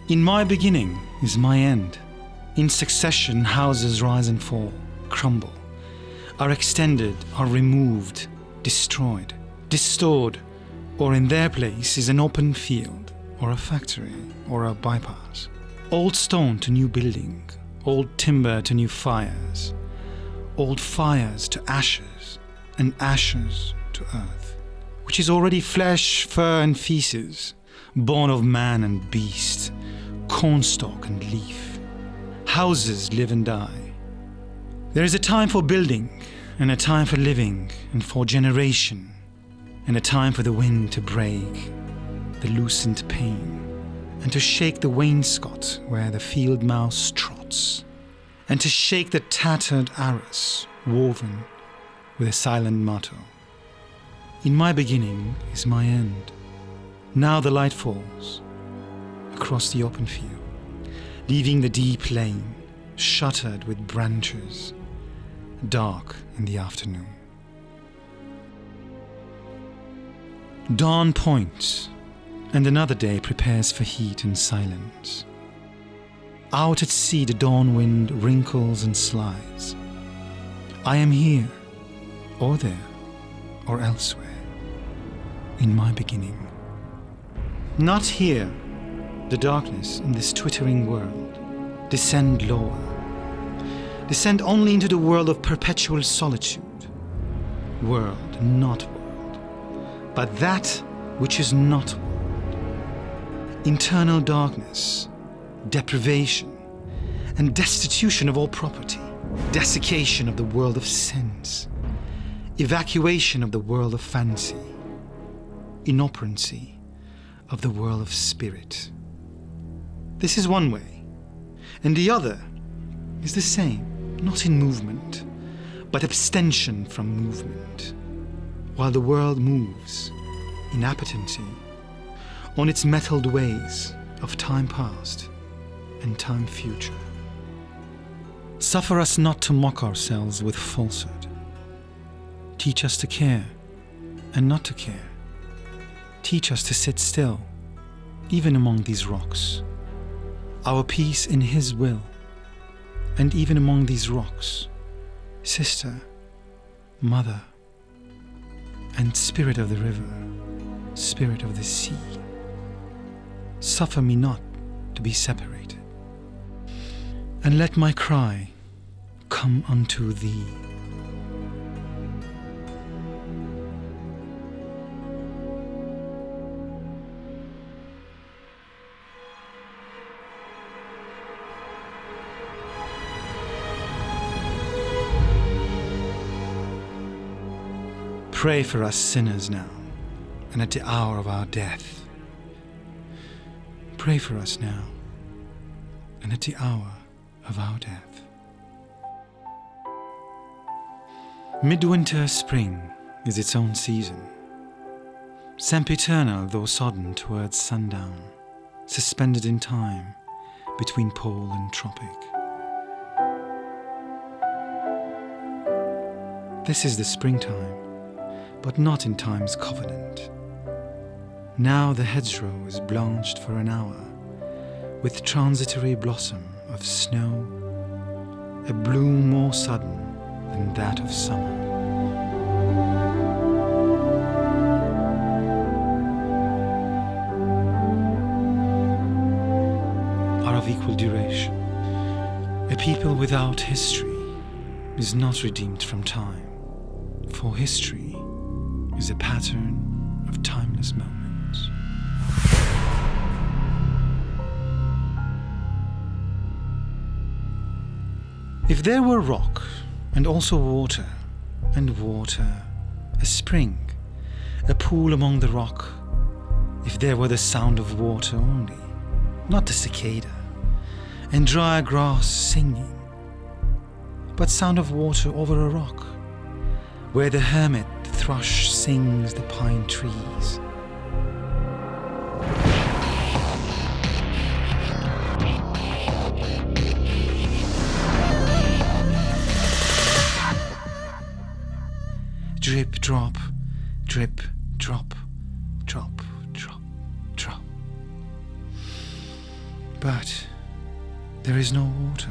In my beginning is my end. In succession, houses rise and fall, crumble, are extended, are removed, destroyed, distorted, or in their place is an open field, or a factory, or a bypass. Old stone to new building, old timber to new fires, old fires to ashes, and ashes to earth, which is already flesh, fur, and feces, born of man and beast, cornstalk and leaf. Houses live and die. There is a time for building, and a time for living, and for generation, and a time for the wind to break the loosened pane, and to shake the wainscot where the field mouse trots, and to shake the tattered arras woven with a silent motto. In my beginning is my end. Now the light falls across the open field, leaving the deep lane shuttered with branches, dark in the afternoon. Dawn points, and another day prepares for heat and silence. Out at sea the dawn wind wrinkles and slides. I am here, or there, or elsewhere, in my beginning. Not here, the darkness in this twittering world. Descend lower. Descend only into the world of perpetual solitude. World, not world, but that which is not world. Internal darkness, deprivation, and destitution of all property. Desiccation of the world of sense. Evacuation of the world of fancy. Inoperancy of the world of spirit. This is one way, and the other is the same, not in movement, but abstention from movement, while the world moves in appetency on its metalled ways of time past and time future. Suffer us not to mock ourselves with falsehood. Teach us to care and not to care. Teach us to sit still, even among these rocks, our peace in His will, and even among these rocks, sister, mother, and spirit of the river, spirit of the sea. Suffer me not to be separated, and let my cry come unto Thee. Pray for us sinners now, and at the hour of our death. Pray for us now, and at the hour of our death. Midwinter spring is its own season, sempiternal though sodden towards sundown, suspended in time between pole and tropic. This is the springtime, but not in time's covenant. Now the hedgerow is blanched for an hour with transitory blossom of snow, a bloom more sudden than that of summer. Are of equal duration. A people without history is not redeemed from time, for history is a pattern of timeless moments. If there were rock, and also water, and water, a spring, a pool among the rock, if there were the sound of water only, not the cicada, and dry grass singing, but sound of water over a rock, where the hermit thrush sings the pine trees. Drip, drop, drip, drop, drop, drop, drop. But there is no water.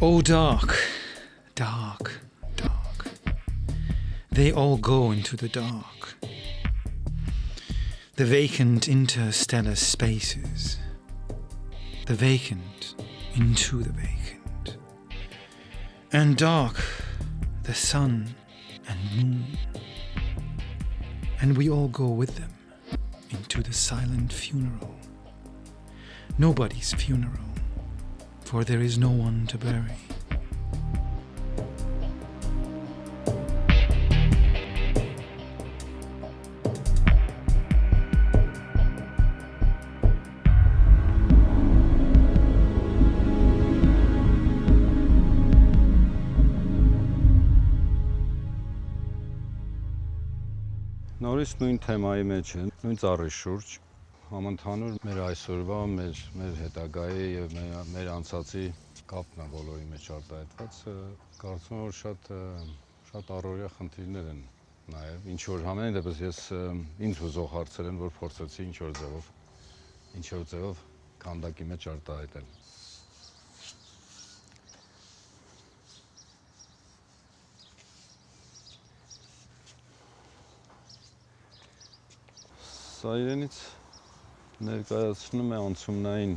Oh, dark, dark, dark. They all go into the dark. The vacant interstellar spaces. The vacant into the vacant. And dark, the sun and moon. And we all go with them into the silent funeral. Nobody's funeral. For there is no one to bury. Նորից նույն թեմայի մեջ են, նույն ծառի շուրջ, համընդհանուր մեր այսօրվա, մեր հետագայի եւ մեր անցածի կապն է բոլորի մեջ արտահայտված, կարծում եմ որ շատ առօրյա խնդիրներ են նաեւ, ինչ որ համենայն դեպս ես ինձ հուզող հարցեր են, որ փորձեցի ինչ որ ձևով քանդակի մեջ արտահայտել։ Սա իրենից ներկայացնում է անցումնային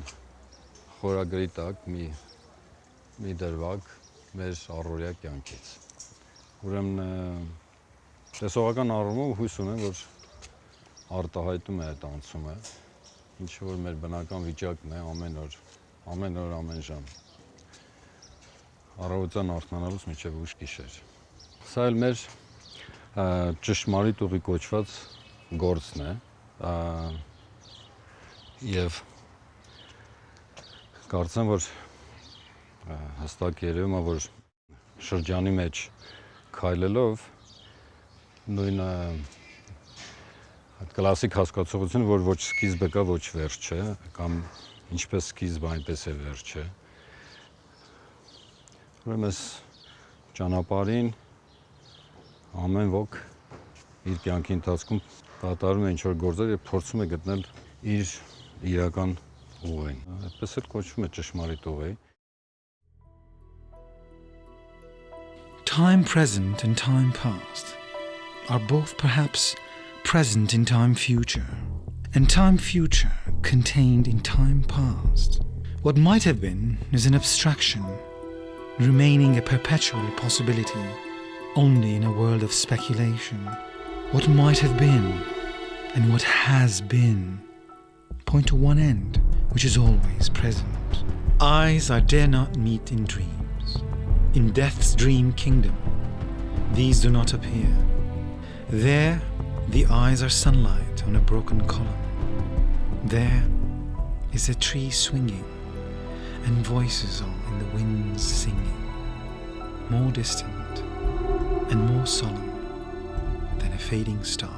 խորագրի տակ մի դրվագ մեր առօրյա կյանքից։ Ուրեմն տեսողական առումով հույս ունեմ, որ արտահայտում է այդ անցումը, ինչը որ մեր բնական վիճակն է ամեն օր, ամեն ժամ։ Առավոտյան արթնանալուց մինչև ուշ գիշեր։ Սա էլ մեր ճշմարիտ ուղի կոչված գործն է։ Եվ կարծեմ, որ հստակ երևում է, որ շրջանի մեջ քայլելով նույն կլասիկ հասկացողություն, որ ոչ սկիզբը կա, ոչ վերջ է, կամ ինչպես սկիզբը, այնպես է վերջը։ Ուրեմն այս ճանապարհին ամեն ոք իր կյանքի ընթացքում կատարում է ինչ-որ գործեր եւ փորձում է գտնել իր իրական ուղին։ Այդպես էլ կոչվում է ճշմարիտ ուղի։ Time present and time past are both perhaps present in time future, and time future contained in time past. What might have been is an abstraction, remaining a perpetual possibility, only in a world of speculation. What might have been and what has been point to one end, which is always present. Eyes I dare not meet in dreams. In death's dream kingdom, these do not appear. There, the eyes are sunlight on a broken column. There is a tree swinging, and voices are in the winds singing, more distant and more solemn than a fading star.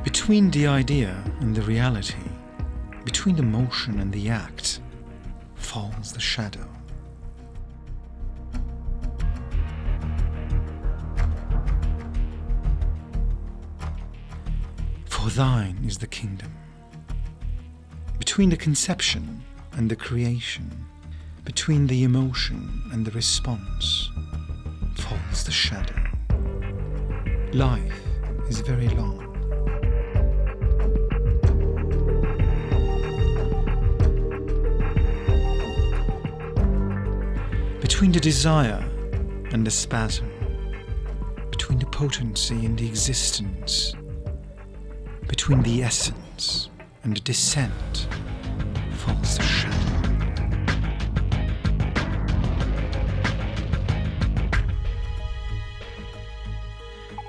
Between the idea and the reality, between the motion and the act, falls the shadow. For thine is the kingdom. Between the conception and the creation, between the emotion and the response, falls the shadow. Life is very long. Between the desire and the spasm, between the potency and the existence, between the essence and the descent falls to shadow.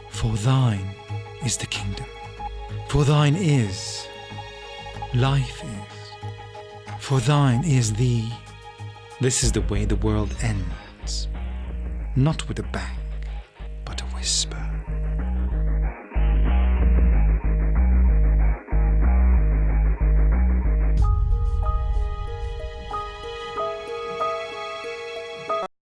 For thine is the kingdom, for thine is, life is, for thine is thee. This is the way the world ends, not with a bang, but a whisper.